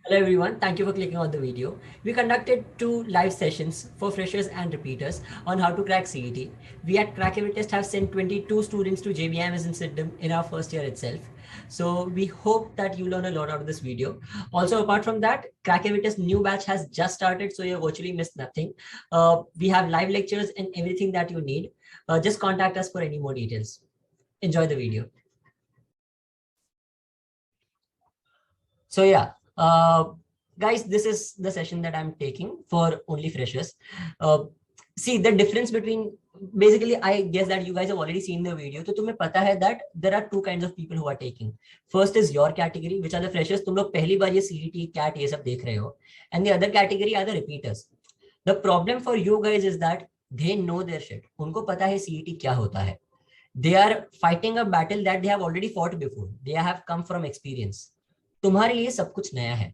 Hello everyone, thank you for clicking on the video. We conducted 2 live sessions for freshers and repeaters on how to crack CET. We at Crack Every Test have sent 22 students to JBMS in Sydenham in our first year itself. So we hope that you learn a lot out of this video. Also, apart from that, Crack Every Test new batch has just started, so you virtually missed nothing. We have live lectures and everything that you need. Just contact us for any more details. Enjoy the video. So yeah, guys, this is the session that I'm taking for only freshers. See the difference between, basically I guess that you guys have already seen the video. तो तुम्हें पता है that there are two kinds of people who are taking. First is your category, which are the freshers. तुम लोग पहली बार ये CET, CAT ये सब देख रहे हो. And the other category are the repeaters. The problem for you guys is that they know their shit. उनको पता है CET क्या होता है. They are fighting a battle that they have already fought before. They have come from experience. तुम्हारे लिए सब कुछ नया है.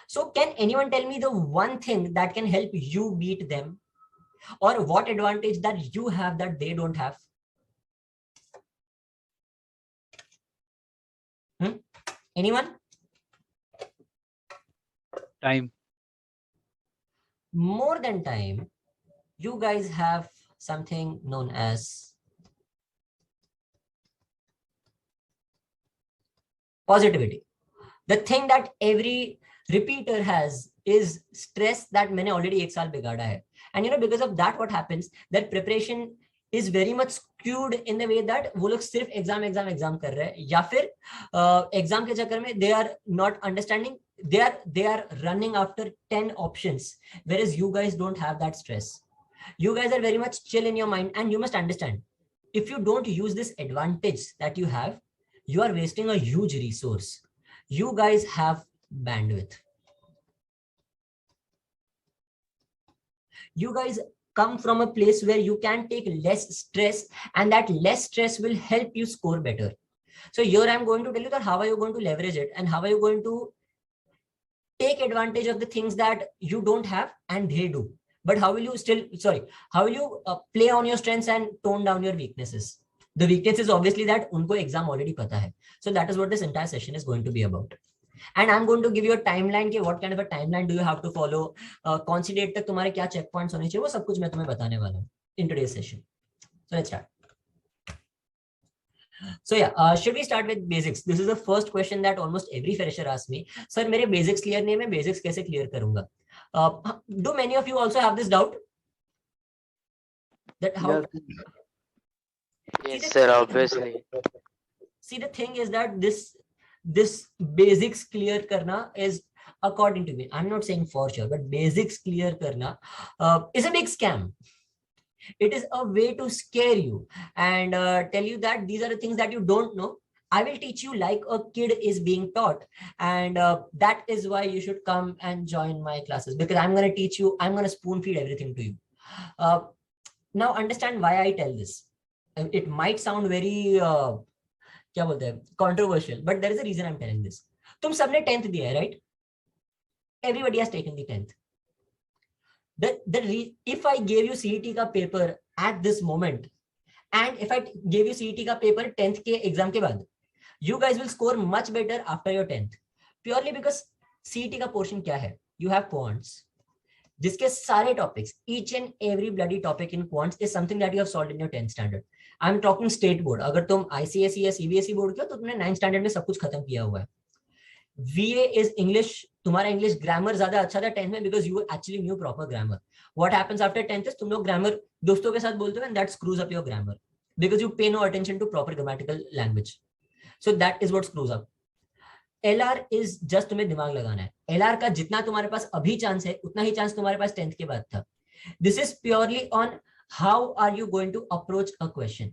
So can anyone tell me the one thing that can help you beat them, or what advantage that you have that they don't have? Anyone? Time. More than time, you guys have something known as positivity. The thing that every repeater has is stress that मैंने already एक साल बिगाड़ा है. And you know, because of that, what happens, that preparation is very much skewed in the way that वो लोग सिर्फ exam कर रहे हैं, या फिर एग्जाम के चक्कर में they are not understanding, they are running after 10 options, whereas you guys don't have that stress. You guys are very much chill in your mind, and you must understand, if you don't use this advantage that you have, you are wasting a huge resource. You guys have bandwidth. You guys come from a place where you can take less stress, and that less stress will help you score better. So here I'm going to tell you that how are you going to leverage it, and how are you going to take advantage of the things that you don't have and they do. But how will you how will you play on your strengths and tone down your weaknesses? The weakness is obviously that unko exam already pata hai. So that is what this entire session is going to be about. And I'm going to give you a timeline कि what kind of a timeline do you have to follow, कौन सी date तक तुम्हारे क्या check points होने चाहिए, वो सब कुछ मैं तुम्हें बताने वाला हूँ in today's session. So let's start. So yeah, should we start with basics? This is the first question that almost every fresher asks me. Sir, मेरे basics clear नहीं है, मैं basics कैसे clear करूँगा? Do many of you also have this doubt? That how? Yes, sir, obviously. See, the thing is that this basics clear karna is, according to me, I'm not saying for sure, but basics clear karna is a big scam. It is a way to scare you and tell you that these are the things that you don't know. I will teach you like a kid is being taught, and that is why you should come and join my classes, because I'm going to teach you, I'm going to spoon feed everything to you. Now understand why I tell this. It might sound very क्या बोलते हैं, controversial, but there is a reason I'm telling this. तुम सबने 10th दिया है, right? Everybody has taken the 10th. If I gave you CET का paper at this moment, and if I gave you CET का paper 10th के exam के बाद, you guys will score much better after your 10th, purely because CET का portion क्या है? You have quants, जिसके सारे topics, each and every bloody topic in quants is something that you have solved in your 10th standard. I am talking state board. अगर तुम ICSE या CBSE board के हो तो तुमने 9th स्टैंडर्ड में सब कुछ खत्म किया हुआ है. VA is English. तुम्हारा इंग्लिश ग्रामर ज्यादा अच्छा था 10th में, because you actually knew proper grammar. What happens after 10th is तुम लोग ग्रामर दोस्तों के साथ बोलते हो, and that screws up your grammar because you pay no attention to proper grammatical language. So that is what screws up. LR is just तुम्हें दिमाग लगाना है. एलआर का जितना तुम्हारे पास अभी चांस है, उतना ही चांस तुम्हारे पास 10th के बाद था. This is purely on how are you going to approach a question.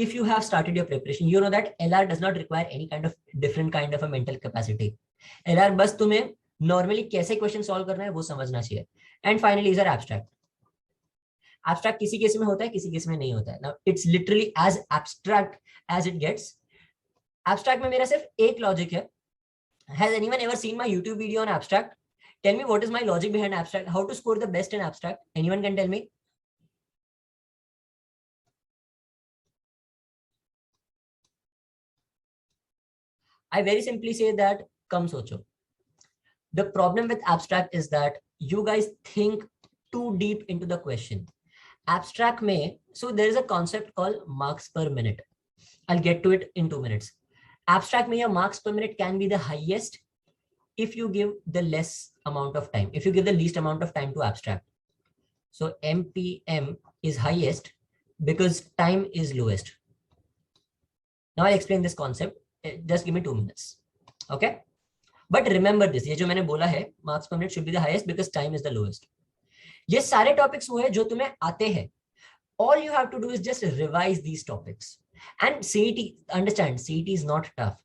If you have started your preparation, you know that LR does not require any kind of different kind of a mental capacity. LR बस तुम्हें normally कैसे question solve करना है वो समझना चाहिए. And finally is abstract. Abstract किसी case में होता है, किसी केस में नहीं होता है. Now it's literally as abstract as it gets. Abstract में मेरा सिर्फ एक लॉजिक है. Has anyone ever seen my YouTube video on abstract? Tell me what is my logic behind abstract, how to score the best in abstract. Anyone can tell me? I very simply say that कम सोचो. The problem with abstract is that you guys think too deep into the question. Abstract में, so there is a concept called marks per minute. I'll get to it in 2 minutes. Abstract में your marks per minute can be the highest if you give the less amount of time, if you give the least amount of time to abstract. So MPM is highest because time is lowest. Now I'll explain this concept. Just give me 2 minutes. Okay? But remember this, ये जो मैंने बोला है, marks per minute should be the highest because time is the lowest. ये सारे topics वो है जो तुम्हें आते हैं. All you have to do is just revise these topics. And CET, understand, CET is not tough.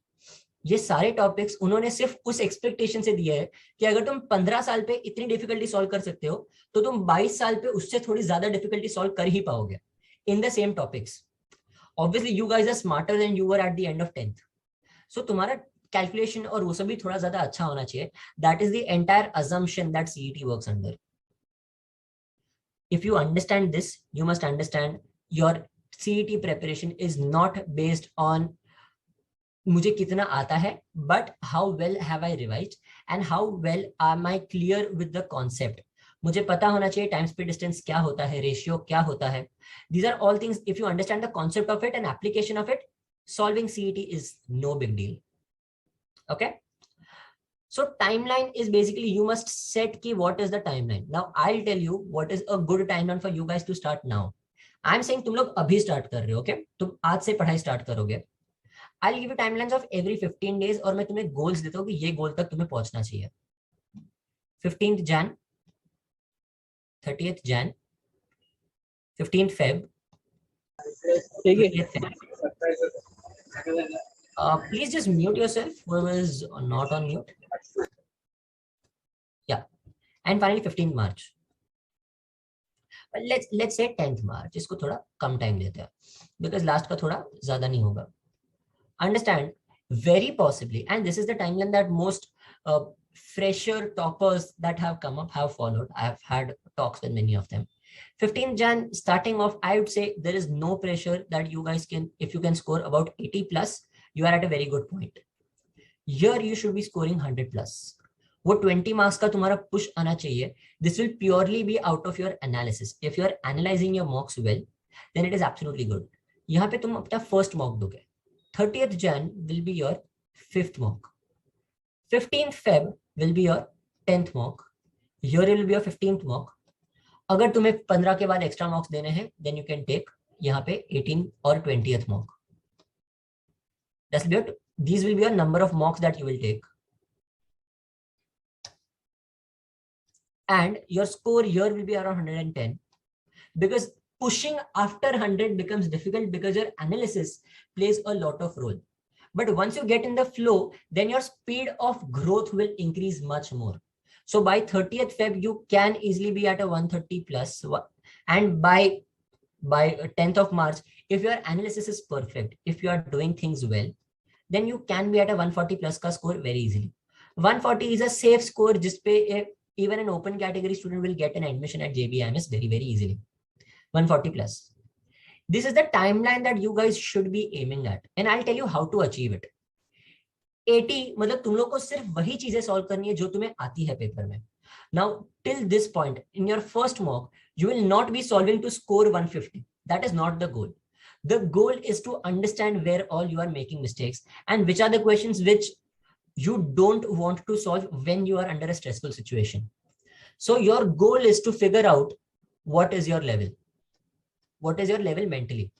ये सारे टॉपिक्स उन्होंने सिर्फ उस एक्सपेक्टेशन से दिया है कि अगर तुम 15 साल पे इतनी डिफिकल्टी सॉल्व कर सकते हो तो तुम 22 साल पे उससे थोड़ी ज्यादा डिफिकल्टी सॉल्व कर ही पाओगे in the same topics. Obviously you guys are smarter than you were at the end of 10th. So तुम्हारा कैलकुलेशन और वो सब भी थोड़ा ज्यादा अच्छा होना चाहिए. That is the entire assumption that CET works under. If you understand this, you must understand your CET preparation is not based on मुझे कितना आता है, but how well have I revised and how well am I clear with the concept. मुझे पता होना चाहिए time speed distance क्या होता है, रेशियो क्या होता है. These are all things. If you understand the concept of it and application of it, solving CET is no big deal. Okay. So timeline is basically you must set ki what is the timeline. Now I'll tell you what is a good timeline for you guys to start now. I'm saying तुम लोग अभी start कर रहे हो, okay? तुम आज से पढ़ाई स्टार्ट करोगे. I'll give you timelines of every 15 days और मैं तुम्हें गोल्स देता हूँ कि ये गोल तक तुम्हें पहुंचना चाहिए. 15th Jan, 30th Jan, 15th Feb, 20th Feb. Please just mute yourself, whoever is not on mute. Yeah, and finally 15th March. But let's say 10th March. इसको थोड़ा कम टाइम देते हैं because last का थोड़ा ज्यादा नहीं होगा. Understand, very possibly, and this is the timeline that most fresher toppers that have come up have followed. I have had talks with many of them. 15th Jan starting off, I would say there is no pressure that you guys can, if you can score about 80 plus, you are at a very good point. Here you should be scoring 100 plus. वो 20 marks का तुम्हारा push आना चाहिए. This will purely be out of your analysis. If you are analyzing your mocks well, then it is absolutely good. यहाँ पे तुम अपना first mock दोगे. 30th Jan will be your 5th mock. 15th Feb will be your 10th mock. Here will be your 15th mock. अगर तुम्हें 15 के बाद extra mocks देने हैं, then you can take यहाँ पे 18 और 20th mock. These will be your number of mocks that you will take. And your score here will be around 110 because pushing after 100 becomes difficult because your analysis plays a lot of role. But once you get in the flow, then your speed of growth will increase much more. So by 30th Feb, you can easily be at a 130 plus. And by 10th of March, if your analysis is perfect, if you are doing things well, then you can be at a 140 plus ka score very easily. 140 is a safe score just पे even an open category student will get an admission at JBIMS very easily. 140 plus. This is the timeline that you guys should be aiming at, and I'll tell you how to achieve it. 80 मतलब तुम लोग को सिर्फ वही चीजें solve करनी है जो तुम्हें आती है पेपर में. Now till this point in your first mock, you will not be solving to score 150. That is not the goal. The goal is to understand where all you are making mistakes and which are the questions which you don't want to solve when you are under a stressful situation. So your goal is to figure out what is your level. What is your level mentally?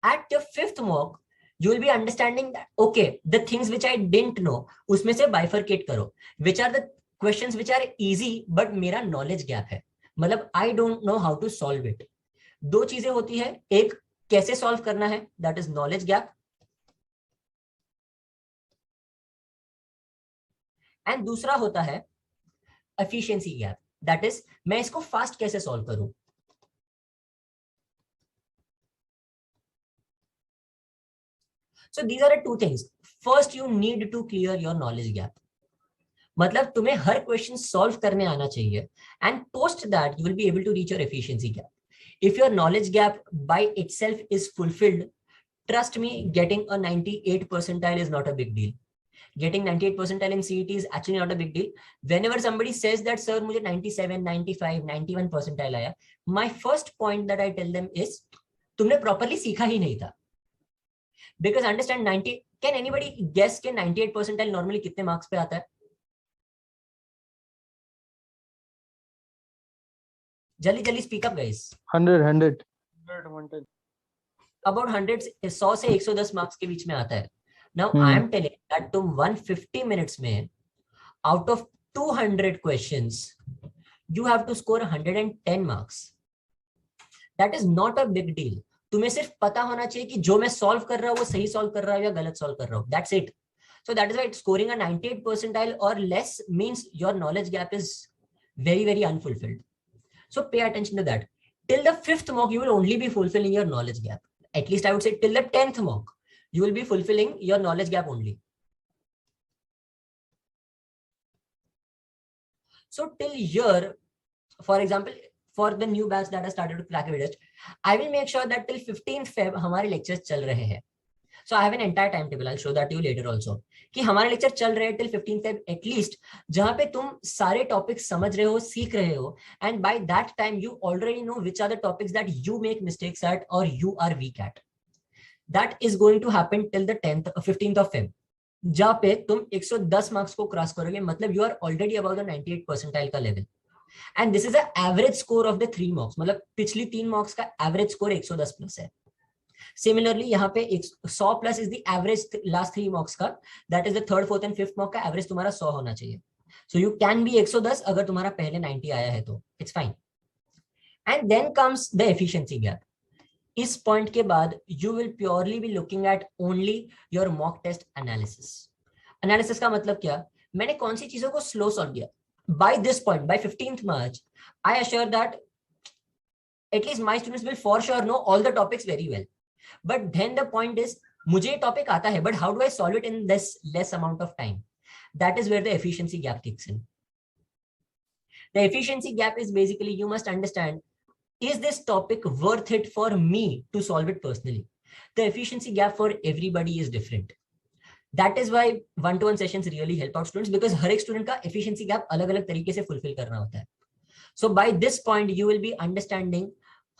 At your 5th mock, you will be understanding that, okay, the things which I didn't know, उसमें से bifurcate करो. Which are the questions which are easy, but मेरा knowledge gap है. मतलब I don't know how to solve it. दो चीजें होती है, एक कैसे सॉल्व करना है, that is knowledge gap, and दूसरा होता है efficiency gap, that is मैं इसको फास्ट कैसे सॉल्व करूं. So these are the two things. First, you need to clear your knowledge gap. मतलब तुम्हें हर क्वेश्चन सॉल्व करने आना चाहिए, and post that you will be able to reach your efficiency gap. If your knowledge gap by itself is fulfilled, trust me, getting a 98 percentile is not a big deal. Getting 98 percentile in CET is actually not a big deal. Whenever somebody says that sir मुझे 97, 95, 91 percentile आया, my first point that I tell them is तुमने properly सीखा ही नहीं था. Because understand 90, can anybody guess कि 98 percentile normally कितने marks पे आता है? जल्दी जल्दी speak up guys. 100. About 100, 100 से 110 marks के बीच में आता है. Now I am telling that तुम 150 minutes में out of 200 questions you have to score 110 marks. That is not a big deal. तुम्हें सिर्फ पता होना चाहिए कि जो मैं सॉल्व कर रहा हूँ वो सही सॉल्व कर रहा हूँ या गलत सॉल्व कर रहा हूँ. That's it. So that is why scoring a 98 percentile or less means your knowledge gap is very, very unfulfilled. So pay attention to that. Till the 5th mock, you will only be fulfilling your knowledge gap. At least I would say till the 10th mock, you will be fulfilling your knowledge gap only. So till here, for example, for the new batch that has started to crack a test, I will make sure that till 15th Feb हमारे lectures चल रहे हैं. So I have an entire timetable. I'll show that to you later also. कि हमारे lecture चल रहे हैं till 15th Feb at least, जहाँ पे तुम सारे topics समझ रहे हो, सीख रहे हो, and by that time you already know which are the topics that you make mistakes at or you are weak at. That is going to happen till the 15th of Feb. जहाँ पे तुम 110 marks को cross करोगे, मतलब you are already about the 98 percentile का लेवल. And this is the average score of the 3 mocks, मतलब पिछली 3 मॉक्स का एवरेज स्कोर 110 प्लस है. सिमिलरली यहाँ पे 100 plus is the average last 3 mocks का. That is the 3rd, 4th and 5th mock का एवरेज तुम्हारा 100 होना चाहिए. सो यू कैन बी 110 अगर तुम्हारा पहले 90 आया है तो it's fine. And then comes the efficiency gap. इस पॉइंट के बाद you will purely be looking at only your mock test analysis. Analysis का मतलब क्या? मैंने कौन सी चीजों को स्लो सॉल्व किया. By this point, by 15th March, I assure that at least my students will for sure know all the topics very well. But then the point is, मुझे टॉपिक आता है, but how do I solve it in this less amount of time? That is where the efficiency gap kicks in. The efficiency gap is basically you must understand, is this topic worth it for me to solve it personally? The efficiency gap for everybody is different. That is why one-to-one sessions really help out students, because हर एक student का efficiency gap अलग-अलग तरीके से fulfill करना होता है. So by this point, you will be understanding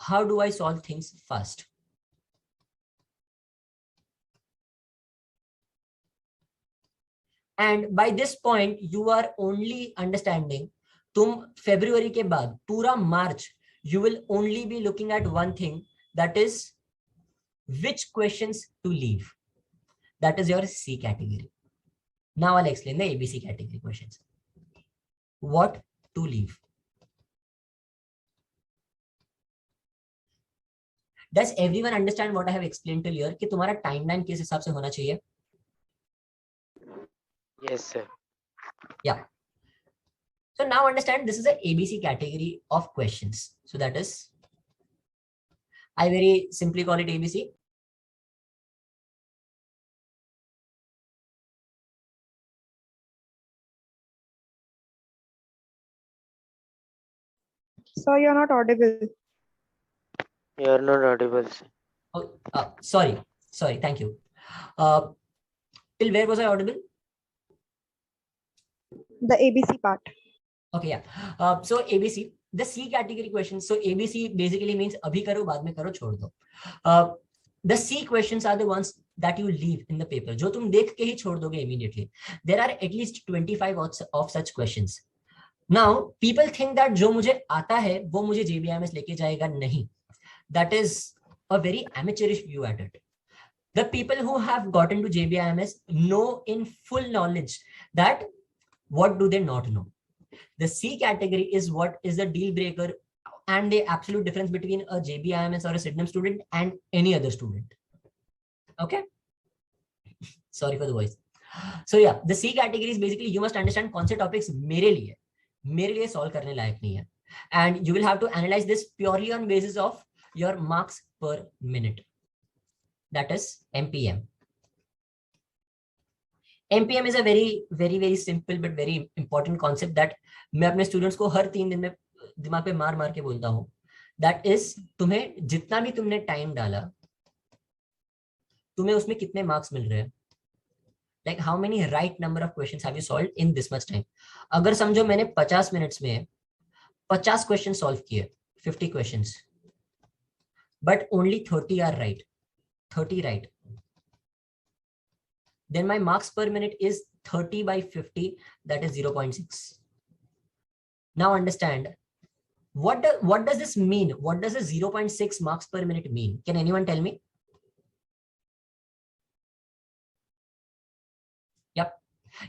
how do I solve things fast. And by this point, you are only understanding, तुम February के बाद पूरा March, you will only be looking at one thing, that is which questions to leave. That is your C category. Now I'll explain the ABC category questions. What to leave. Does everyone understand what I have explained till here? कि तुम्हारा timeline किस हिसाब से होना चाहिए? Yes, sir. Yeah. So now understand, this is a ABC category of questions. So that is, I very simply call it ABC. So you're not audible. You are not audible, sir. Oh, sorry. Thank you. Till where was I audible? The ABC part. Okay, yeah. So ABC, the C category questions. So ABC basically means abhi karo, baad mein karo, chhod do. The C questions are the ones that you leave in the paper. जो तुम देख के ही छोड़ दोगे immediately. There are at least 25 of such questions. Now people think that जो मुझे आता है वो मुझे JBIMS लेके जाएगा. नहीं. That is a very amateurish view at it. The people who have gotten to JBIMS know in full knowledge that what do they not know. The C category is what is the deal breaker and the absolute difference between a JBIMS or a SIDNAM student and any other student. Okay. Sorry for the voice. So yeah, the C category is basically you must understand कौन से topics मेरे लिए solve करने लायक नहीं है, and you will have to analyze this purely on basis of your marks per minute. That is MPM. MPM is a very simple but very important concept that मैं अपने students को हर 3 दिन में दिमाग पे मार के बोलता हूँ. That is, तुम्हें जितना भी तुमने time डाला, तुम्हें उसमें कितने मार्क्स मिल रहे हैं, like how many right number of questions have you solved in this much time. अगर समझो मैंने 50 मिनट्स में 50 क्वेश्चन सॉल्व किए, 50 questions, but only 30 are right, 30 right, then my marks per minute is 30 by 50, that is 0.6. Now understand, what does this mean? What does a 0.6 marks per minute mean? Can anyone tell me? Yep,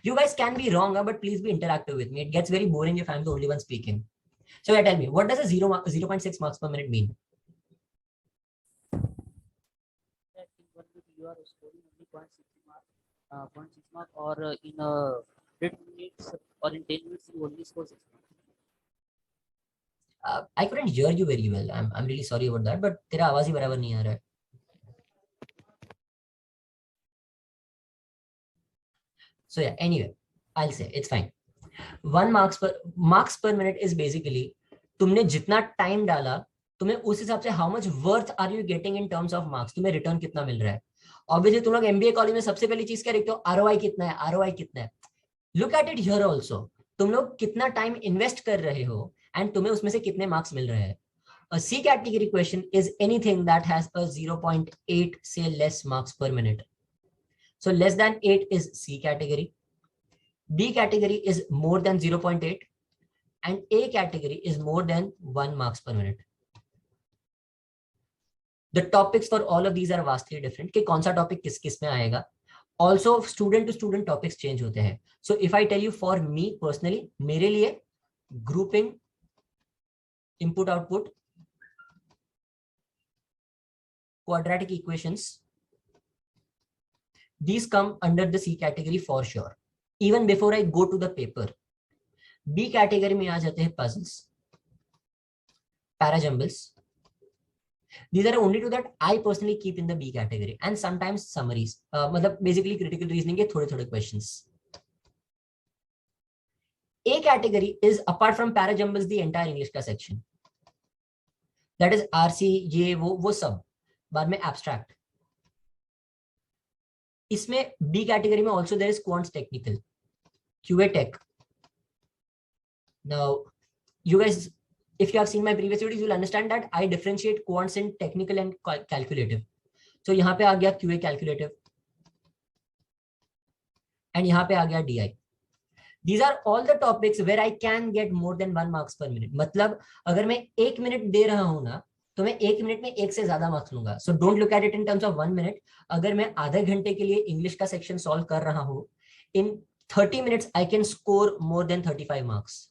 you guys can be wrong, but please be interactive with me. It gets very boring if I'm the only one speaking. So yeah, tell me, what does a 0.6 marks per minute mean? That in 1 minute you are scoring only 0.6 mark, or in 10 minutes or in 10 minutes you only score 6 marks. I couldn't hear you very well. I'm really sorry about that, but तेरा आवाज ही बराबर नहीं आ रहा है. So yeah, anyway, I'll say it's fine. 1 marks per minute is basically तुमने जितना time डाला, तुम्हें उस हिसाब से how much worth are you getting in terms of marks, तुम्हें रिटर्न कितना मिल रहा है. ऑब्वियसली तुम लोग एमबीए कॉलेज में सबसे पहली चीज क्या देखते हो, आरओआई कितना है, आरओआई कितना है. Look at it here also, तुम लोग कितना टाइम इन्वेस्ट कर रहे हो एंड तुम्हें उसमें से कितने मार्क्स मिल रहे हैं. A C category question is anything that has a 0.8 say less marks per minute. So less than 8 is C category. B category is more than 0.8 and A category is more than 1 marks per minute. The topics for all of these are vastly different. कि कौन सा topic किस किस में आएगा. Also student to student topics change होते हैं. So if I tell you for me personally, मेरे लिए grouping, input output, quadratic equations, these come under the C category for sure. Even before I go to the paper, B category में आ जाते हैं puzzles, parajumbles. These are only two that I personally keep in the B category, and sometimes summaries. मतलब basically critical reasoning के थोड़े-थोड़े questions. A category is apart from parajumbles the entire English का section. That is RC, ये वो सब. बाद में abstract. इसमें B category में also there is quants technical, QA tech. Now, you guys, if you have seen my previous videos, you will understand that I differentiate quants in technical and calculative. So यहाँ पे आ गया QA calculative, and यहाँ पे आ गया DI. These are all the topics where I can get more than 1 marks per minute. मतलब अगर मैं 1 minute दे रहा हूँ ना, तो मैं 1 मिनट में 1 से ज्यादा मार्क्स लूंगा. So don't look at it in terms of 1 minute. अगर मैं आधे घंटे के लिए इंग्लिश का सेक्शन सॉल्व कर रहा हूँ, in 30 minutes I can score more than 35 marks.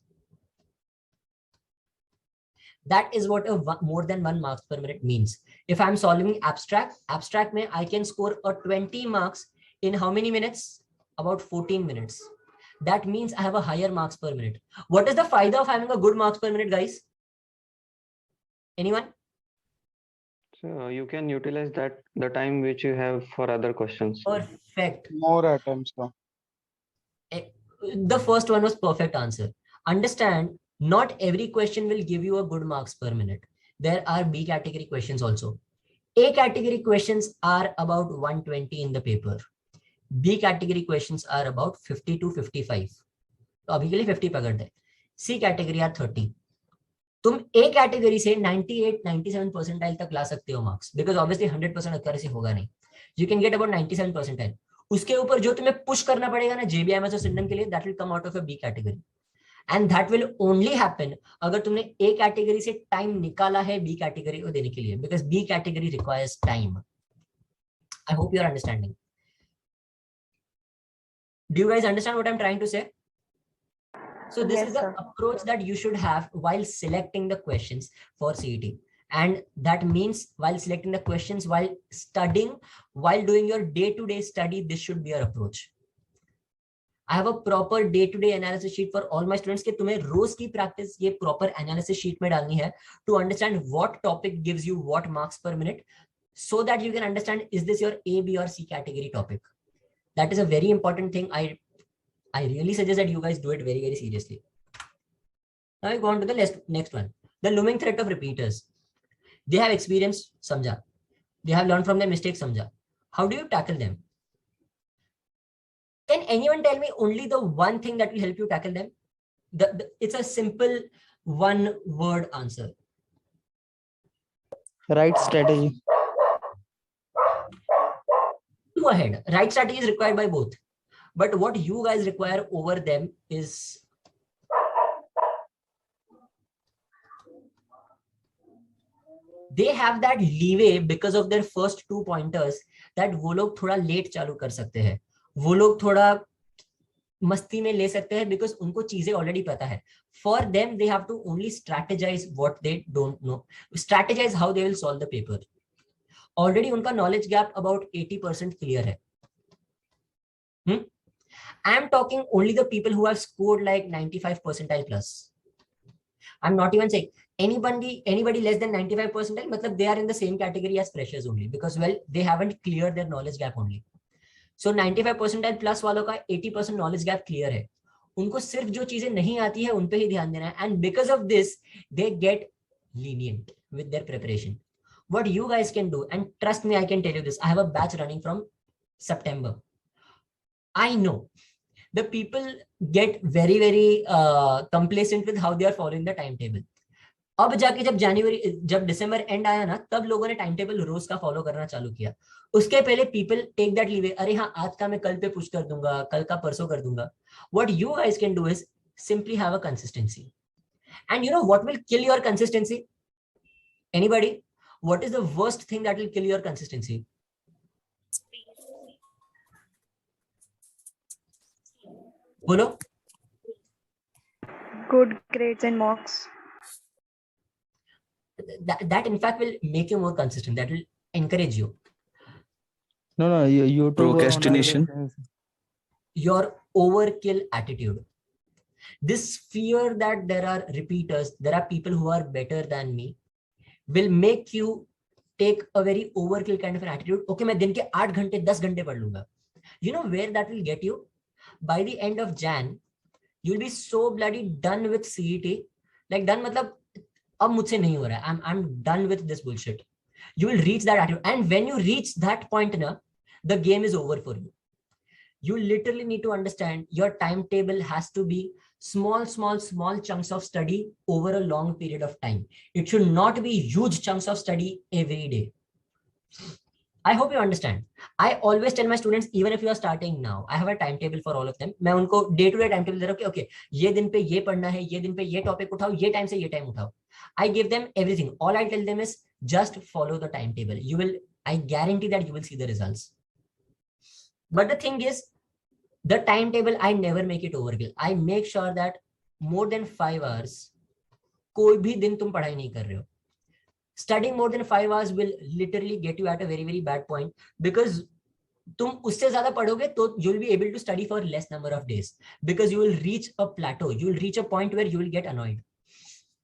That is what a more than 1 marks per minute means. If I'm solving abstract में I can score a 20 marks in how many minutes? About 14 minutes. That means I have a higher marks per minute. What is the फायदा of having a good marks per minute, guys? Anyone? So you can utilize that the time which you have for other questions. Perfect. More attempts. The first one was perfect answer. Understand, not every question will give you a good marks per minute. There are B category questions also. A category questions are about 120 in the paper. B category questions are about 50 to 55. तो अभी के लिए 50 पकड़ते हैं. C category are 30. तुम A category से 98-97 percentile तक ला सकते हो marks, because obviously 100% accuracy होगा नहीं. You can get about 97 percentile. उसके ऊपर जो तुम्हें push करना पड़ेगा ना JBMS और Syndrome के लिए, that will come out of a B category. And that will only happen अगर तुमने A category से time निकाला है B category को देने के लिए, because B category requires time. I hope you are understanding. Do you guys understand what I'm trying to say? So this Yes, is the sir. approach that you should have while selecting the questions for CET. And that means while selecting the questions, while studying, while doing your day-to-day study, this should be your approach. I have a proper day-to-day analysis sheet for all my students कि तुम्हें रोज की practice ये proper analysis sheet में डालनी है to understand what topic gives you what marks per minute, so that you can understand is this your A, B or C category topic. That is a very important thing. I really suggest that you guys do it very, very seriously. Now we go on to the next one. The looming threat of repeaters. They have experience, samjha. They have learned from their mistakes, samjha. How do you tackle them? Can anyone tell me only the one thing that will help you tackle them? It's a simple one word answer. Right strategy. Go ahead. Right strategy is required by both. But what you guys require over them is they have that leeway because of their first 2 pointers that वो लोग थोड़ा late चालू कर सकते हैं, वो लोग थोड़ा मस्ती में ले सकते हैं because उनको चीजें ऑलरेडी पता है. For them, they have to only strategize what they don't know. Strategize how they will solve the paper. Already उनका knowledge gap about 80% clear है. I am talking only the people who have scored like 95 percentile plus. I'm not even saying anybody less than 95 percentile, matlab they are in the same category as freshers only because, well, they haven't cleared their knowledge gap only. So 95 percentile plus वालों का 80% knowledge gap clear है. उनको सिर्फ जो चीजें नहीं आती है उन पे ही ध्यान देना है. And because of this, they get lenient with their preparation. What you guys can do, and trust me, I can tell you this. I have a batch running from September. I know the people get very, very complacent with how they are following the timetable. अब जाके जब दिसंबर and आया ना, तब लोगों ने time table रोज का follow करना चालू किया. उसके पहले पीपल टेक दैट लीवे, अरे हाँ आज का मैं कल पे पुश कर दूंगा, कल का परसों कर दूंगा. What you guys can do is simply have a consistency. And you know what will kill your consistency? Anybody? What is the worst thing that will kill your consistency? Bolo? Good grades and mocks. That in fact will make you more consistent. That will encourage you. No, you Procrastination. Your overkill attitude. This fear that there are repeaters, there are people who are better than me, will make you take a very overkill kind of an attitude. Okay, मैं दिन के 8 घंटे 10 घंटे पढ़ लूंगा. You know where that will get you? By the end of Jan, you'll be so bloody done with CET. Like done मतलब अब मुझसे नहीं हो रहा है. I'm done with this bullshit. You will reach that attitude, and when you reach that point, na, the game is over for you. You literally need to understand your timetable has to be small chunks of study over a long period of time. It should not be huge chunks of study every day. I hope you understand. I always tell my students, even if you are starting now, I have a timetable for all of them. मैं उनको day to day timetable दे रहा हूँ कि okay, ये दिन पे ये पढ़ना है, ये दिन पे ये topic उठाओ, ये time से ये time उठाओ. I give them everything. All I tell them is just follow the timetable. You will, I guarantee that you will see the results. But the thing is, the timetable, I never make it overkill. I make sure that more than 5 hours, कोई भी दिन तुम पढ़ाई नहीं कर रहे हो. Studying more than 5 hours will literally get you at a very, very bad point, because तुम उससे ज़्यादा पढ़ोगे तो you will be able to study for less number of days, because you will reach a plateau. You will reach a point where you will get annoyed.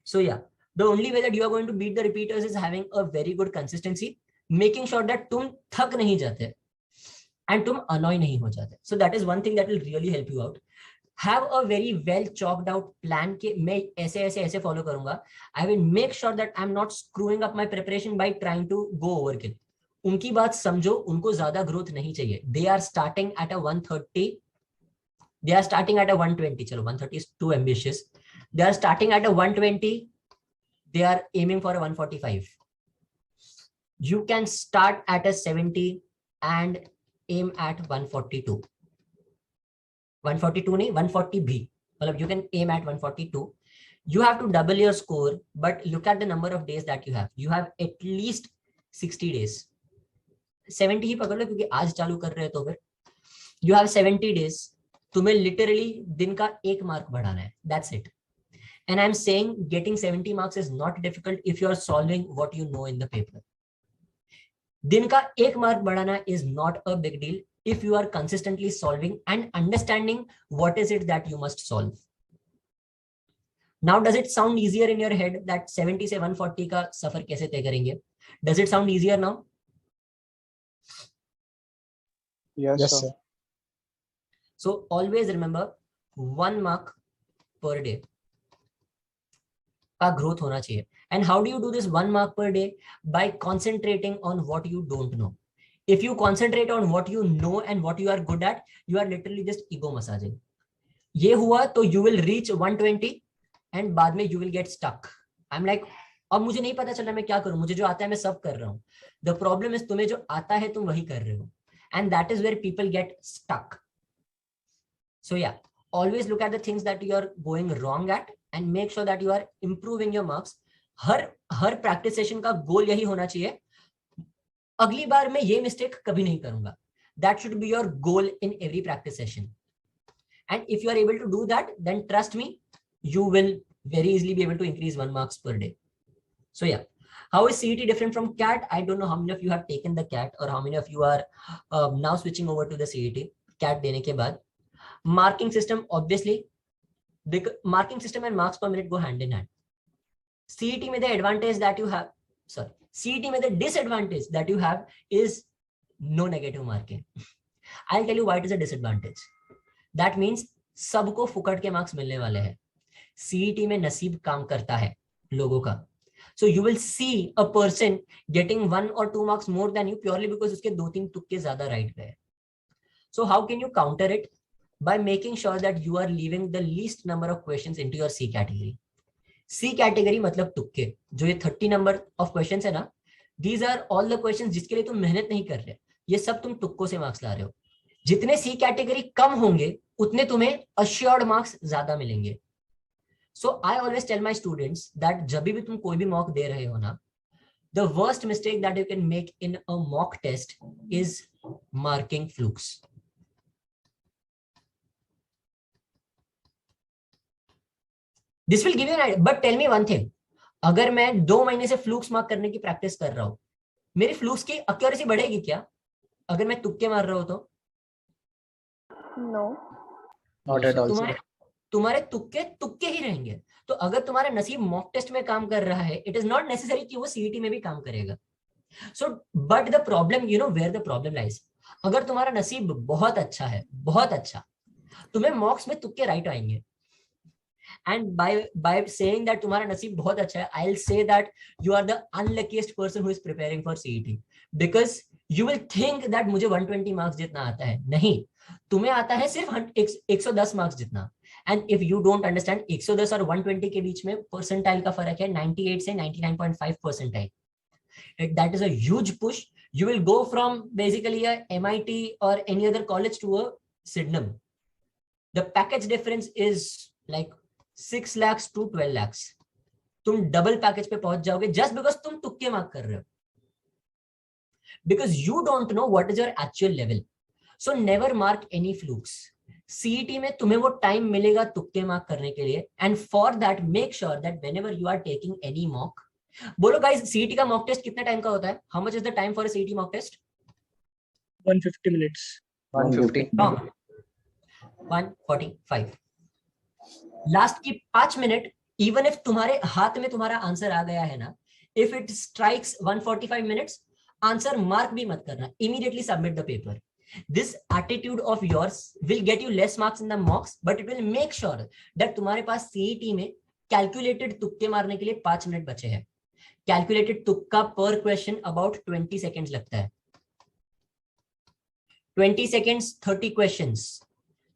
So yeah, the only way that you are going to beat the repeaters is having a very good consistency, making sure that तुम थक नहीं जाते and तुम annoy नहीं हो जाते. So that is one thing that will really help you out. Have a very well chalked out plan कि मैं ऐसे follow करूँगा. I will make sure that I'm not screwing up my preparation by trying to go overkill. उनकी बात समझो, उनको ज़्यादा growth नहीं चाहिए. They are starting at a 130. They are starting at a 120. चलो 130 is too ambitious. They are starting at a 120. They are aiming for a 145. You can start at a 70 and aim at 142. 142 नहीं, 140 भी. मतलब you can aim at 142. You have to double your score, but look at the number of days that you have. You have at least 60 days. 70 ही पकड़ लो क्योंकि आज चालू कर रहे हैं तो फिर. You have 70 days. तुम्हें literally दिन का 1 मार्क बढ़ाना है. That's it. And I'm saying getting 70 marks is not difficult if you are solving what you know in the paper. दिन का 1 मार्क बढ़ाना is not a big deal if you are consistently solving and understanding what is it that you must solve. Now, does it sound easier in your head that 70 से 140 का सफर कैसे तय करेंगे? Does it sound easier now? Yes, sir. So always remember 1 mark per day का growth होना चाहिए. And how do you do this 1 mark per day? By concentrating on what you don't know. if you concentrate on what you know and what you are good at, you are literally just ego massaging. ये हुआ तो you will reach 120 and बाद में you will get stuck. I'm like, अब मुझे नहीं पता चल रहा मैं क्या करूं, मुझे जो आता है मैं सब कर रहा हूं. The problem is तुम्हें जो आता है तुम वही कर रहे हो, and that is where people get stuck. So yeah, always look at the things that you are going wrong at and make sure that you are improving your marks. Her practice session का गोल यही होना चाहिए, अगली बार मैं ये mistake कभी नहीं करूंगा. That should be your goal in every practice session. And if you are able to do that, then trust me, you will very easily be able to increase 1 marks per day. So yeah, how is CET different from CAT? I don't know how many of you have taken the CAT or how many of you are now switching over to the CET. CAT देने के बाद marking system, obviously marking system and marks per minute go hand in hand. CET में the advantage that you have, sorry, CET में the disadvantage that you have is no negative marking. I'll tell you why it is a disadvantage. That means सबको फुकट के marks मिलने वाले हैं. CET में नसीब काम करता है लोगों का. So you will see a person getting 1 or 2 marks more than you purely because उसके 2-3 तुक्के ज्यादा राइट गए. So how can you counter it? By making sure that you are leaving the least number of questions into your C category. C category मतलब तुक्के. जो ये 30 number of questions है ना, these are all the questions जिसके लिए तुम मेहनत नहीं कर रहे, ये सब तुम तुक्कों से मार्क्स ला रहे हो. जितने C कैटेगरी कम होंगे उतने तुम्हें assured marks ज्यादा मिलेंगे. So I always tell my students that जब भी तुम कोई भी mock दे रहे हो ना, the worst mistake that you can make in a mock test is marking flukes. This will give you an idea. But tell me one thing. अगर मैं 2 महीने से फ्लूक्स मार्क करने की प्रैक्टिस कर रहा हूं, मेरी फ्लूक्स की एक्यूरेसी बढ़ेगी क्या अगर मैं तुक्के मार रहा हूं तो? No. Not at all, sir. तुम्हारे तुक्के ही रहेंगे. तो अगर तुम्हारा नसीब मॉक टेस्ट में काम कर रहा है, इट इज नॉट नेसेसरी कि वो सीईटी में भी काम करेगा. So but the problem, you know where the problem lies. अगर तुम्हारा नसीब बहुत अच्छा है, बहुत अच्छा, तुम्हें मॉक्स में तुक्के राइट आएंगे. And by saying that तुम्हारा नसीब बहुत अच्छा है, I'll say that you are the unluckiest person who is preparing for CET, because you will think that मुझे 120 मार्क्स जितना आता है. नहीं, तुम्हें आता है सिर्फ 110 मार्क्स जितना. And if you don't understand, 110 और 120 के बीच में परसेंटाइल का फर्क है 98 से 99.5 percentile. That is a huge push. You will go from basically a MIT or any other college to a Sydenham. The package difference is like 6 lakhs to 12 lakhs. तुम double package पे पहुंच जाओगे just because तुम तुक्के mark कर रहे हो. Because you don't know what is your actual level. So never mark any flukes. CET में तुम्हें वो टाइम मिलेगा तुक्के मार्क करने के लिए. And for that make sure that whenever you are taking any mock, बोलो guys, CET का mock test कितने टाइम का होता है? How much is the time for a CET mock test? 150 minutes. 150. 145. Last की 5 मिनट, इवन इफ तुम्हारे हाथ में तुम्हारा आंसर आ गया है ना, if it strikes 145 minutes, answer mark भी मत करना, immediately submit the paper. This attitude of yours will get you less marks in the मॉक्स, but it will make sure that तुम्हारे पास सीईटी में कैलकुलेटेड तुक्के मारने के लिए 5 मिनट बचे हैं. कैलकुलेटेड तुक्का पर क्वेश्चन अबाउट 20 सेकेंड्स लगता है. 20 seconds, 30 questions.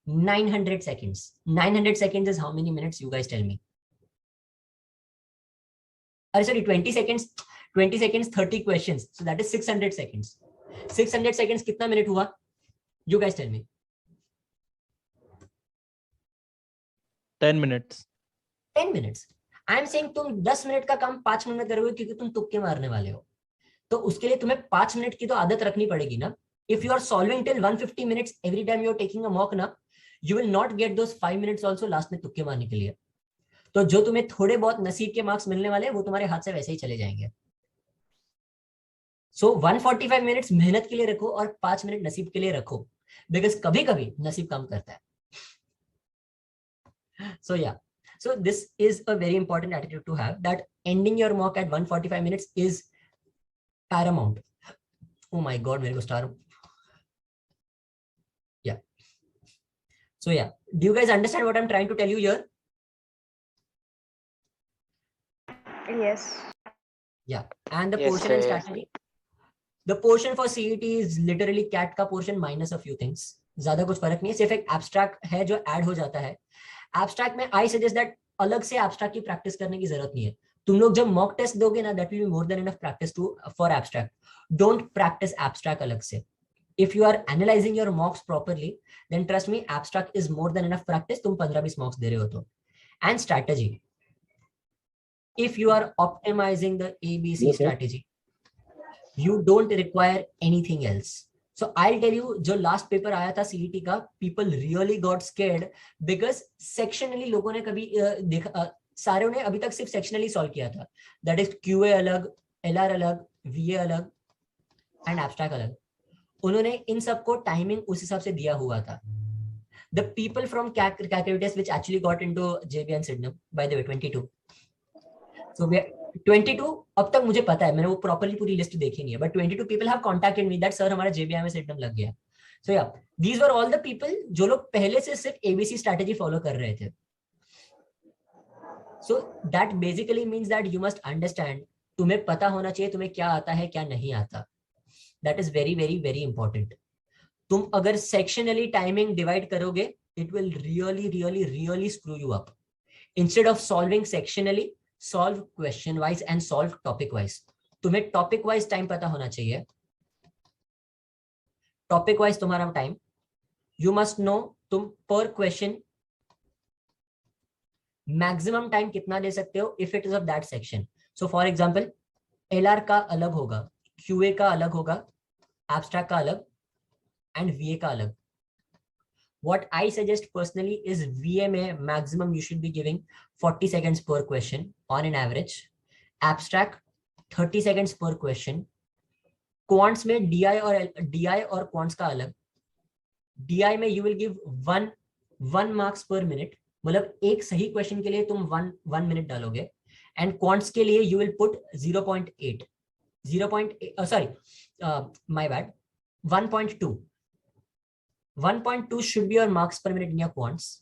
900 seconds. 900 seconds is how many minutes? You guys tell me. Sorry, 20 seconds. 20 seconds, 30 questions. So that is 600 seconds. 600 seconds कितना मिनट हुआ? You guys tell me. 10 minutes. 10 minutes. I am saying तुम 10 minute का काम 5 minute में करोगे क्योंकि तुम तुक्के मारने वाले हो. तो उसके लिए तुम्हें 5 मिनट की तो आदत रखनी पड़ेगी ना. If you are solving till 150 minutes every time you are taking a mock ना, you will not get those 5 minutes also last में तुक्के मारने के लिए. तो जो तुम्हें थोड़े बहुत नसीब के मार्क्स मिलने वाले हैं वो तुम्हारे हाथ से वैसे ही चले जाएंगे. So 145 मिनट्स मेहनत के लिए रखो और 5 मिनट नसीब के लिए रखो, बिकॉज कभी कभी नसीब काम करता है. So yeah, so this is a very important attitude to have, that ending your mock at 145 minutes is paramount. Oh my god, मेरे को star. Yeah. So yeah, do you guys understand what I'm trying to tell you here? Yes. Yeah, and the Yes, portion and sir, yes. strategy. The portion for CET is literally CAT का portion minus a few things. ज्यादा कुछ फर्क नहीं है, सिर्फ एक abstract है जो add हो जाता है. Abstract में I suggest that अलग से abstract की practice करने की जरूरत नहीं है. तुम लोग जब mock test दोगे ना, that will be more than enough practice for abstract. Don't practice abstract अलग से. If you are analyzing your mocks properly, then trust me, abstract is more than enough practice. तुम 15-20 mocks दे रहे हो तो. And strategy. If you are optimizing the ABC strategy, you don't require anything else. So I'll tell you, जो last paper आया था CET का, people really got scared because sectionally लोगों ने कभी देखा, सारों ने अभी तक सिर्फ sectionally solve किया था. That is QA अलग, LR अलग, VA अलग, and abstract अलग. उन्होंने इन सबको टाइमिंग उस हिसाब से दिया हुआ था. The people from Calculus which actually got into JB and Sydenham, by the way, 22. So we 22 अब तक मुझे पता है, मैंने वो प्रॉपर्ली पूरी लिस्ट देखी नहीं है, but 22 people have contacted me that sir हमारा JBI में Sydenham लग गया. So yeah, these were all the people जो लोग पहले से सिर्फ ABC strategy follow कर रहे थे. So that basically means that you must understand, तुम्हें पता होना चाहिए तुम्हें क्या आता है क्या नहीं आता. That is very very very important. तुम अगर sectionally timing divide करोगे, it will really really really screw you up. Instead of solving sectionally, solve question wise and solve topic wise. तुम्हें topic wise time पता होना चाहिए. Topic wise तुम्हारा time, you must know तुम per question maximum time कितना ले सकते हो if it is of that section. So for example, LR का अलग होगा, QA का अलग होगा, abstract का अलग, and VA का अलग. What I suggest personally is VA में maximum you should be giving 40 seconds per question on an average. Abstract 30 seconds per question. Quants में DI और quants का अलग. DI में you will give one marks per minute. मतलब एक सही question के लिए तुम 1 मिनट डालोगे. And quants के लिए you will put 0.8. 1.2. 1.2 should be your marks per minute in your quants.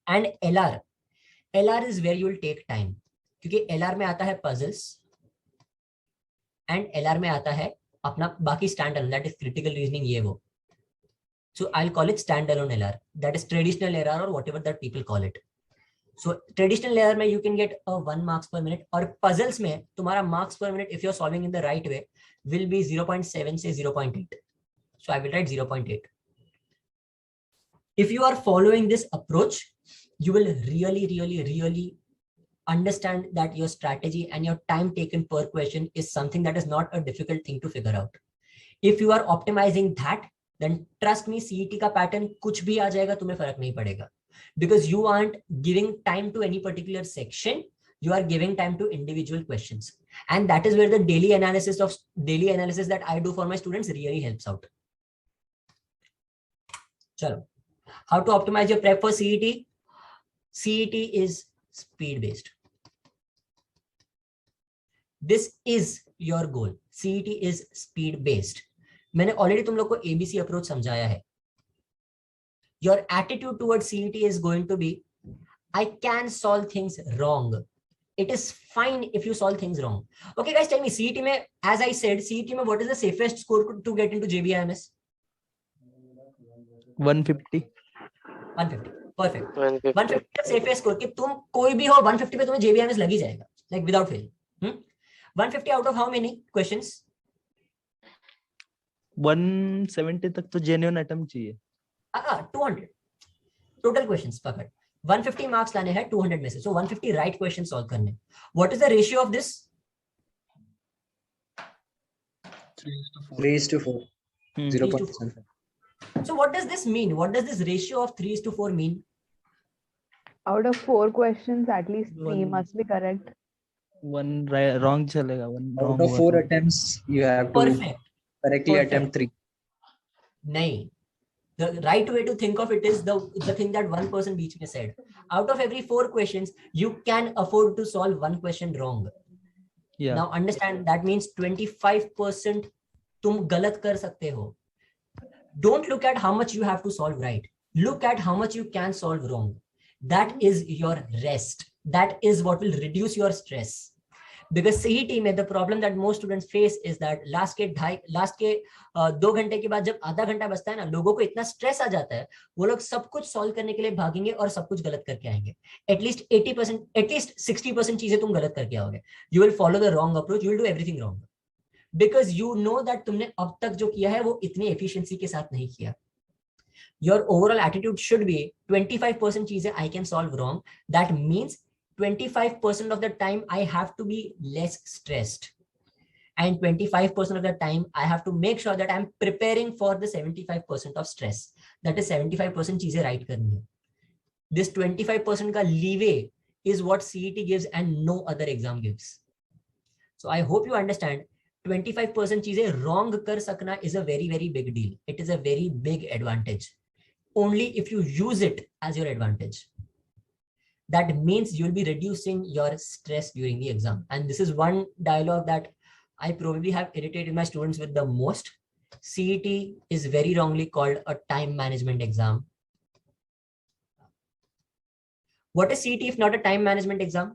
And LR is where you will take time, क्योंकि LR में आता है puzzles and LR में आता है अपना बाकी standalone, that is critical reasoning ये वो. So I'll call it standalone LR, that is traditional LR or whatever that people call it. So traditional LR में you can get a 1 marks per minute, और puzzles में तुम्हारा marks per minute if you're solving in the right way will be 0.7 से 0.8. So I will write 0.8. If you are following this approach, you will really understand that your strategy and your time taken per question is something that is not a difficult thing to figure out. If you are optimizing that, then trust me, CET का pattern कुछ भी आ जाएगा, तुम्हें फर्क नहीं पड़ेगा. Because you aren't giving time to any particular section, you are giving time to individual questions, and that is where the daily analysis that I do for my students really helps out. Chalo, how to optimize your prep for CET? CET is speed based. This is your goal. CET is speed based. मैंने already तुम लोग को ABC approach समझाया है. Your attitude towards CET is going to be, I can solve things wrong. It is fine if you solve things wrong. Okay, guys, tell me, CET में, as I said, CET में what is the safest score to get into JBIMS? 150. 150. Perfect. 150. 150 का safest score कि तुम कोई भी हो 150 पे तुम्हें JBIMS लग ही जाएगा, like without fail. 150 out of how many questions? 170 तक तो genuine attempt चाहिए. 200 total questions पकड़. 150 marks लाने हैं 200 में से, so 150 right questions solve करने. What is the ratio of this? 3:4. 0.75. So what does this mean? What does this ratio of 3:4 mean? Out of 4 questions, at least 3 One- must be correct. One wrong चलेगा. One Out wrong of 4 attempts, you have to Perfect. correctly Perfect. attempt 3. नहीं. The right way to think of it is the thing that one person beach में said. Out of every 4 questions, you can afford to solve 1 question wrong. Yeah. Now understand, that means 25% तुम गलत कर सकते हो. Don't look at how much you have to solve right. Look at how much you can solve wrong. That is your rest. That is what will reduce your stress. Because CET में the problem that most students face is that last के 2 घंटे के बाद जब आधा घंटा बचता है ना, लोगों को इतना स्ट्रेस आ जाता है, वो लोग सब कुछ सॉल्व करने के लिए भागेंगे और सब कुछ गलत करके आएंगे. एटलीस्ट 80%, एटलीस्ट 60% चीजें तुम गलत करके आओगे. You will follow the wrong approach, you will do everything wrong, because you know that तुमने अब तक जो किया है वो इतनी एफिशिएंसी के साथ नहीं किया. Your overall attitude should be 25% चीजें I can solve wrong. That means 25% of the time I have to be less stressed, and 25% of the time I have to make sure that I'm preparing for the 75% of stress. That is 75% चीजें right करनी है. This 25% का leeway is what CET gives and no other exam gives. So I hope you understand. 25% चीजें wrong कर सकना is a very very big deal. It is a very big advantage. Only if you use it as your advantage. That means you'll be reducing your stress during the exam. And this is one dialogue that I probably have irritated my students with the most. CET is very wrongly called a time management exam. What is CET if not a time management exam?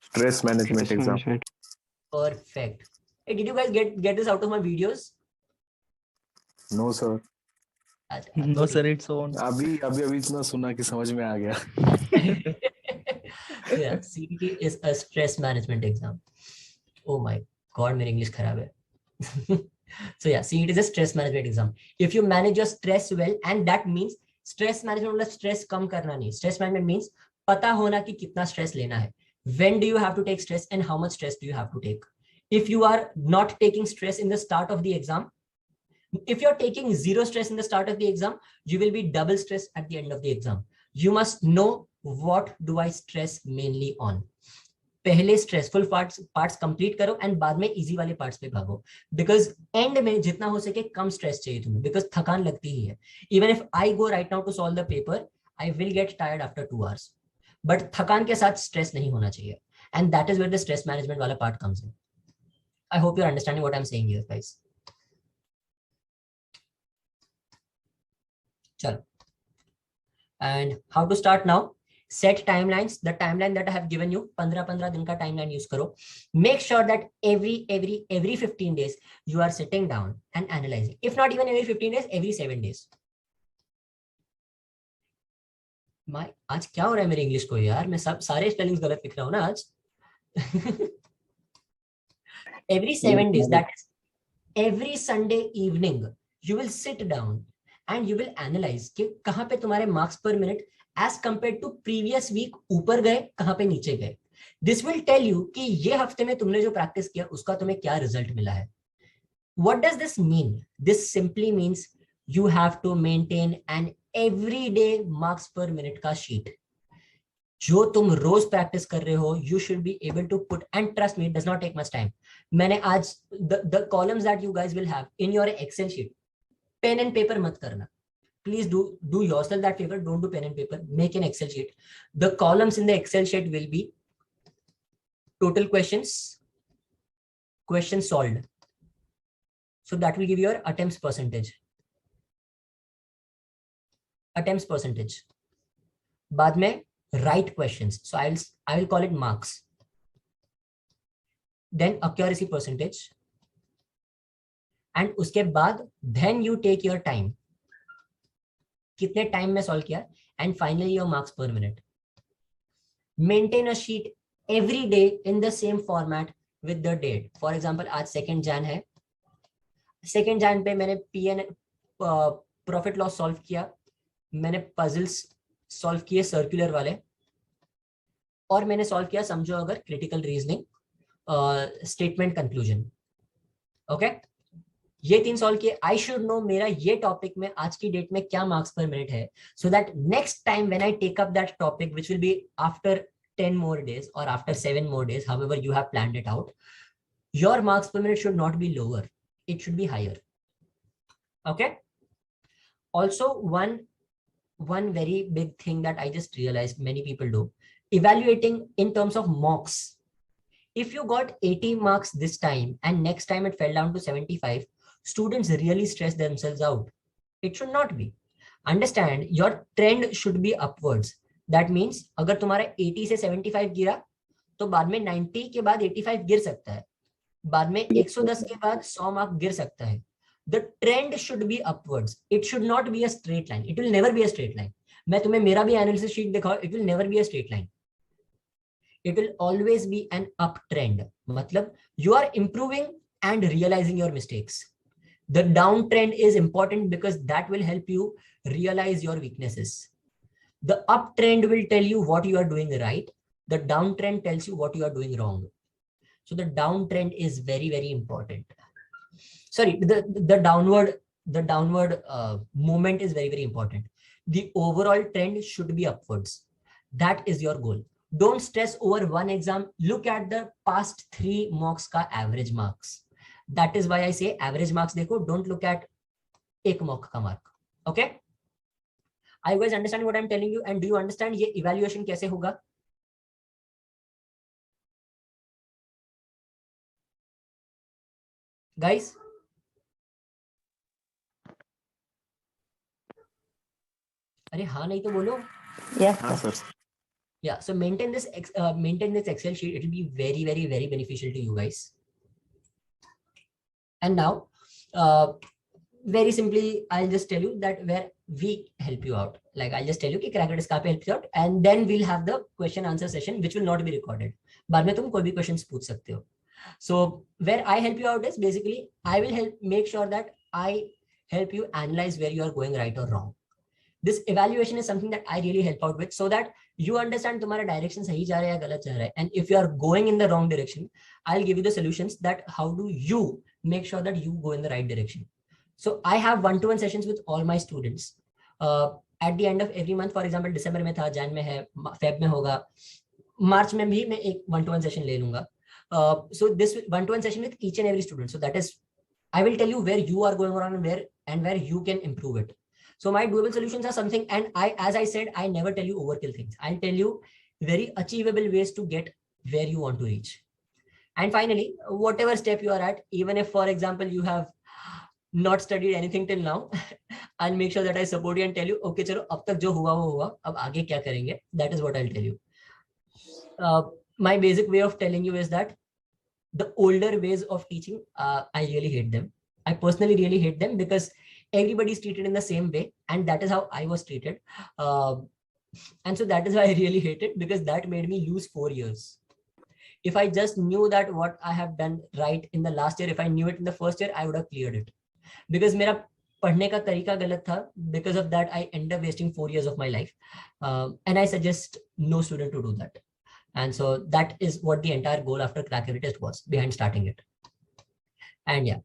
Stress management Stress exam. management. Perfect. Hey, did you guys get this out of my videos? No sir. No sir, it's on. अभी इतना सुना कि समझ में आ गया. Yeah, CET is a stress management exam. Oh my God, मेरी English खराब है. So yeah, CET is a stress management exam. If you manage your stress well, and that means stress management मतलब stress कम करना नहीं. Stress management means पता होना कि कितना stress लेना है. When do you have to take stress and how much stress do you have to take? If you are not taking stress in the start of the exam, if you're taking zero stress in the start of the exam, you will be double stressed at the end of the exam. You must know what do I stress mainly on. पहले stressful parts complete करो and बाद में easy वाले parts पे भागो. Because end में जितना हो सके कम stress चाहिए तुम्हें. Because थकान लगती ही है. Even if I go right now to solve the paper, I will get tired after 2 hours. But थकान के साथ stress नहीं होना चाहिए. And that is where the stress management वाला part comes in. I hope you're understanding what I'm saying here, guys. Chalo. And how to start now? Set timelines. The timeline that I have given you, 15 दिन का timeline use करो. Make sure that every 15 days you are sitting down and analyzing. If not even every 15 days, every 7 days. आज क्या हो रहा है मेरे English को यार? मैं सारे स्पेलिंग्स गलत लिख रहा हूँ ना आज. Every 7 days, that is every Sunday evening, you will sit down and you will analyze कि कहाँ पे तुम्हारे marks per minute as compared to previous week ऊपर गए, कहाँ पे नीचे गए. This will tell you कि ये हफ्ते में तुमने जो practice किया उसका तुम्हें क्या result मिला है. What does this mean? This simply means you have to maintain an everyday marks per minute का sheet. जो तुम रोज प्रैक्टिस कर रहे हो, you should be able to put, and trust me, it does not take much time. मैंने आज the columns that you guys will have in your Excel sheet, pen and paper मत करना. Please do yourself that favor. Don't do pen and paper. Make an Excel sheet. The columns in the Excel sheet will be total questions, questions solved. So that will give you your attempts percentage. Attempts percentage. बाद में right questions. So I will call it marks. Then accuracy percentage. And उसके बाद then you take your time. कितने time में solve किया, and finally your marks per minute. Maintain a sheet every day in the same format with the date. For example, आज 2 Jan है. 2 Jan पे मैंने PN profit loss solve किया, मैंने puzzles solve किए सर्कुलर वाले, और मैंने सॉल्व किया समझो अगर critical reasoning statement conclusion. Okay, ये 3 सॉल्व किए. आई शुड नो मेरा ये टॉपिक में आज की डेट में क्या मार्क्स पर मिनट है, so that next time when I take up that topic which will be after 10 more days or after 7 more days, however you have planned it out, your marks per minute should not be lower, it should be higher. Okay, also one very big thing that I just realized many people do, evaluating in terms of mocks. If you got 80 marks this time and next time it fell down to 75, students really stress themselves out. It should not be. Understand, your trend should be upwards. That means अगर तुम्हारा 80 से 75 गिरा तो बाद में 90 के बाद 85 गिर सकता है, बाद में 110 के बाद 100 मार्क गिर सकता है. The trend should be upwards. It should not be a straight line. It will never be a straight line. मैं तुम्हें मेरा भी एनालिसिस शीट दिखाऊं, it will never be a straight line. It will always be an uptrend. मतलब you are improving and realizing your mistakes. The downtrend is important because that will help you realize your weaknesses. The uptrend will tell you what you are doing right. The downtrend tells you what you are doing wrong. So the downtrend is very, very important. Sorry, the downward movement is very, very important. The overall trend should be upwards. That is your goal. Don't stress over one exam. Look at the past 3 mocks ka average marks. That is why I say average marks dekho. Don't look at ek mock ka mark. Okay? Are you guys understand what I'm telling you? And do you understand ye evaluation kaise hoga? Guys? अरे हाँ नहीं तो बोलो. Yes. हाँ sir. Yeah, so maintain this Excel sheet. It will be very, very, very beneficial to you guys. And now, very simply, I'll just tell you that where we help you out. Like I'll just tell you कि Crackertis कहाँ पे help you out, and then we'll have the question answer session, which will not be recorded. बाद में तुम कोई भी questions पूछ सकते हो. So where I help you out is basically I will make sure that I help you analyze where you are going right or wrong. This evaluation is something that I really help out with so that you understand तुम्हारा direction सही जा रहा है या गलत जा रहा है. And if you are going in the wrong direction, I'll give you the solutions that how do you make sure that you go in the right direction. So I have one-to-one sessions with all my students. At the end of every month, for example, December में था, Jan में है, Feb में होगा, March में भी मैं एक one-to-one session ले लूँगा. So this one-to-one session with each and every student. So that is, I will tell you where you are going wrong and where you can improve it. So my doable solutions are something, and as I said, I never tell you overkill things. I'll tell you very achievable ways to get where you want to reach. And finally, whatever step you are at, even if, for example, you have not studied anything till now, I'll make sure that I support you and tell you, okay, chalo, ab tak jo hua wo hua, ab aage kya karenge? That is what I'll tell you. My basic way of telling you is that the older ways of teaching, I really hate them. I personally really hate them because everybody is treated in the same way, and that is how I was treated. And so that is why I really hate it, because that made me lose 4 years. If I just knew that what I have done right in the last year, if I knew it in the first year, I would have cleared it. Because मेरा पढ़ने का तरीका गलत था. Because of that, I end up wasting 4 years of my life. And I suggest no student to do that. And so that is what the entire goal after Crackertis test was behind starting it. And yeah,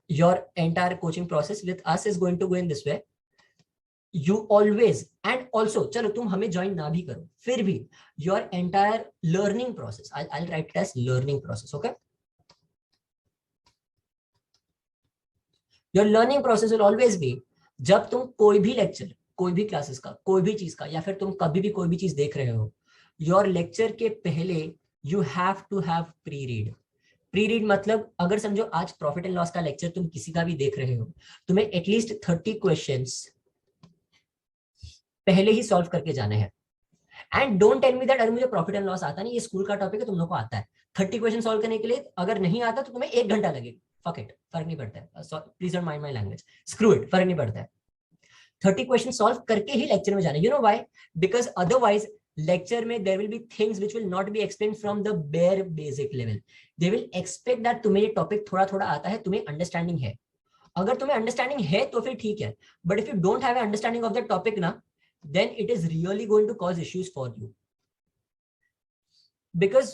your entire coaching process with us is going to go in this way. You always, and also, चलो तुम हमें join ना भी करो, फिर भी your entire learning process, I'll write it as learning process, okay? Your learning process will always be, जब तुम कोई भी lecture, कोई भी classes का, कोई भी चीज का, या फिर तुम कभी भी कोई भी चीज देख रहे हो, your lecture के पहले you have to have pre-read. Pre-read मतलब अगर समझो आज प्रॉफिट एंड लॉस का लेक्चर तुम किसी का भी देख रहे हो, तुम्हें एटलीस्ट 30 क्वेश्चंस पहले ही सॉल्व करके जाने हैं. And don't tell me that अरे मुझे प्रॉफिट एंड लॉस आता नहीं, ये स्कूल का टॉपिक है, तुम लोग को आता है. 30 क्वेश्चन सॉल्व करने के लिए अगर नहीं आता तो तुम्हें 1 घंटा लगेगा. फक इट, फर्क नहीं पड़ता है. Please don't mind my language. Screw it, फर्क नहीं पड़ता है. 30 क्वेश्चन सॉल्व करके ही लेक्चर में जाना. You know why? Because otherwise lecture में there will be things which will not be explained from the bare basic level. They will expect that तुम्हें ये topic थोड़ा थोड़ा आता है, तुम्हें understanding है. अगर तुम्हें understanding है तो फिर ठीक है. But if you don't have an understanding of the topic ना, then it is really going to cause issues for you. Because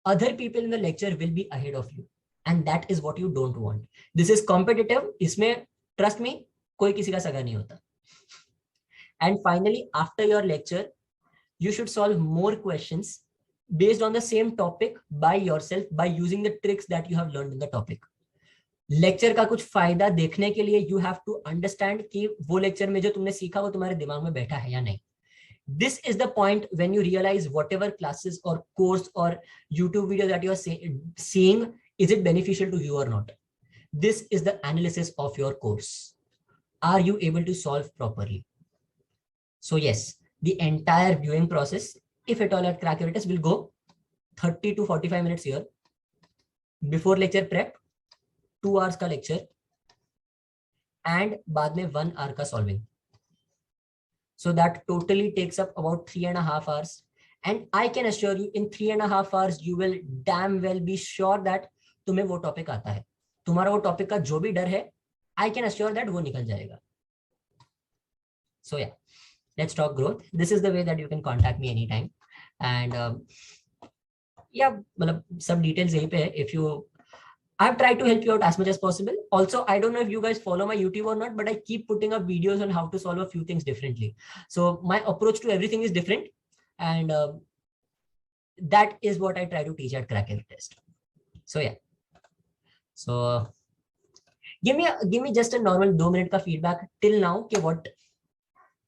other people in the lecture will be ahead of you, and that is what you don't want. This is competitive. इसमें trust me, कोई किसी का सगा नहीं होता. And finally, after your lecture, you should solve more questions based on the same topic by yourself by using the tricks that you have learned in the topic. Lecture का कुछ फायदा देखने के लिए you have to understand कि वो lecture में जो तुमने सीखा वो तुम्हारे दिमाग में बैठा है या नहीं. This is the point when you realize whatever classes or course or YouTube video that you are seeing, is it beneficial to you or not? This is the analysis of your course. Are you able to solve properly? So yes, the entire viewing process, if at all at Crackertis, will go 30 to 45 minutes here. Before lecture prep, 2 hours का lecture, and बाद में 1 hour का solving. So that totally takes up about 3.5 hours. And I can assure you, in 3.5 hours, you will damn well be sure that तुम्हें वो topic आता है. तुम्हारा वो topic का जो भी डर है, I can assure that वो निकल जाएगा. So yeah, let's talk growth. This is the way that you can contact me anytime. And yeah, मतलब सब details यहीं पे है. If you, I've tried to help you out as much as possible. Also, I don't know if you guys follow my YouTube or not, but I keep putting up videos on how to solve a few things differently. So my approach to everything is different, and that is what I try to teach at Crack Every Test. So yeah. So give me just a normal 2-minute का feedback till now. कि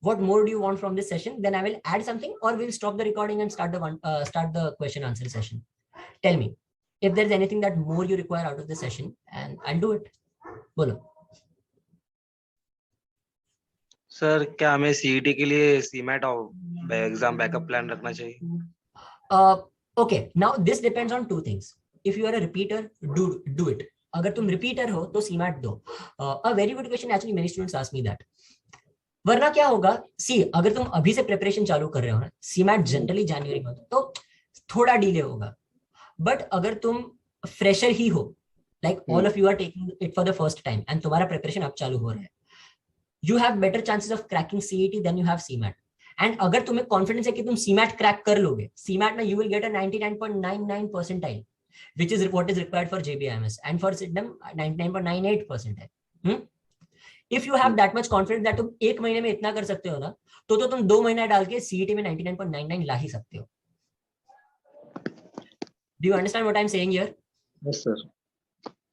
what more do you want from this session? Then I will add something, or we'll stop the recording and start the question answer session. Tell me if there's anything that more you require out of the session, and I'll do it. बोलो. Sir क्या हमें CET के लिए CMAT और exam backup plan रखना चाहिए? Okay, now this depends on 2 things. If you are a repeater, do it. अगर तुम repeater हो तो सीमैट दो. A very good question, actually many students ask me that. वरना क्या होगा, सी अगर तुम अभी से प्रिपरेशन चालू कर रहे हो ना, सीमैट जनरली जनवरी में होता है, तो थोड़ा डिले होगा. बट अगर तुम फ्रेशर ही हो, like all of you are taking it for the first time and तुम्हारा प्रिपरेशन अब चालू हो रहा है, you have better chances of cracking CET than you have CMAT. And अगर तुम्हें कॉन्फिडेंस है कि तुम सीमैट क्रैक कर लोगे, सीमैट में you will get a 99.99 percentile, which is what is required for JBIMS, and for SIDNAM 99.98 percentile. If you have that much confidence that तुम 1 महीने में इतना कर सकते हो ना, तो तुम 2 महीना डाल के सीईटी में 99.99 ला ही सकते हो. Do you understand what I'm saying here? Yes, sir.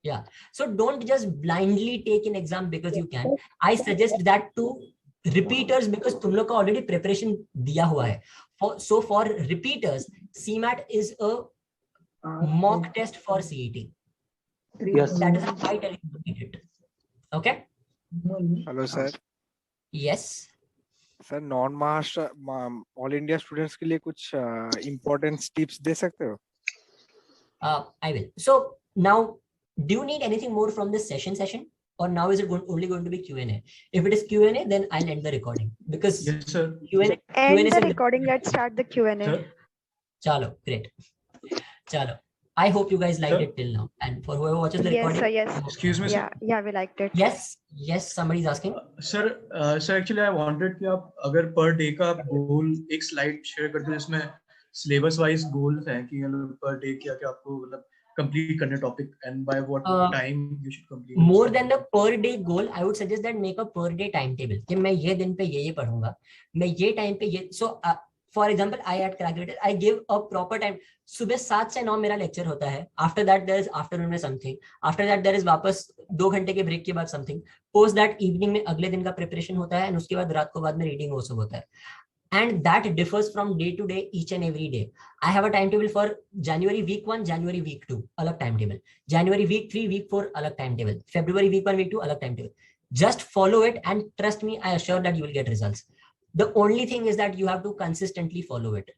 Yeah. So don't just blindly take an exam because you can. I suggest that to repeaters because तुम लोग का already preparation दिया हुआ है. So for repeaters, CMAT is a mock test for CET. Yes. That is why I tell you to take it. Okay. Hello sir. Yes. Sir non Maharashtra all India students के लिए कुछ important tips दे सकते हो? I will. So now, do you need anything more from this session, or now is it only going to be Q&A? If it is Q&A, then I'll end the recording because yes, sir. Q&A. End the recording. Let's start the Q&A. Chalo, great. Chalo. I hope you guys liked it till now, and for whoever watches the recording. Yes, sir, yes. Excuse me, sir. Yeah, we liked it. Yes. Somebody is asking. Sir, actually, I wanted कि आप अगर per day का goal एक slide share करते हो जिसमें syllabus wise goals हैं कि per day क्या आपको मतलब complete करने topic and by what time you should complete. More than the per day goal, I would suggest that make a per day timetable. कि मैं ये दिन पे ये पढ़ूंगा, मैं ये time पे ये. So for example, I at Crack Every Test, I give a proper time. सुबह 7 से 9 मेरा लेक्चर होता है. After that there is afternoon में something. After that there is वापस 2 घंटे के ब्रेक के बाद something. Post that evening में अगले दिन का प्रिपरेशन होता है, and उसके बाद रात को बाद में रीडिंग वो सब होता है. And that differs from day to day, each and every day. I have a timetable for January week 1, January week 2, अलग timetable. January week 3, week 4, अलग timetable. February week 1, week 2, अलग timetable. Just follow it, and trust me, I assure that you will get results. The only thing is that you have to consistently follow it.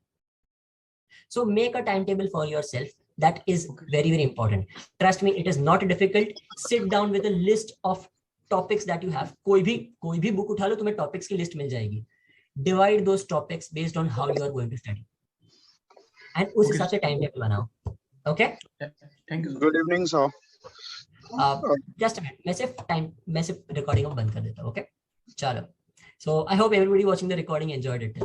So make a timetable for yourself. That is very, very important. Trust me, it is not difficult. Sit down with a list of topics that you have. कोई भी book उठा लो, तुम्हें topics की list मिल जाएगी. Divide those topics based on how you are going to study. And उस हिसाब से timetable बनाओ. Okay? Thank you. Good evening, sir. Just a minute. मैं सिर्फ recording बंद कर देता हूँ. Okay? चलो. So I hope everybody watching the recording enjoyed it.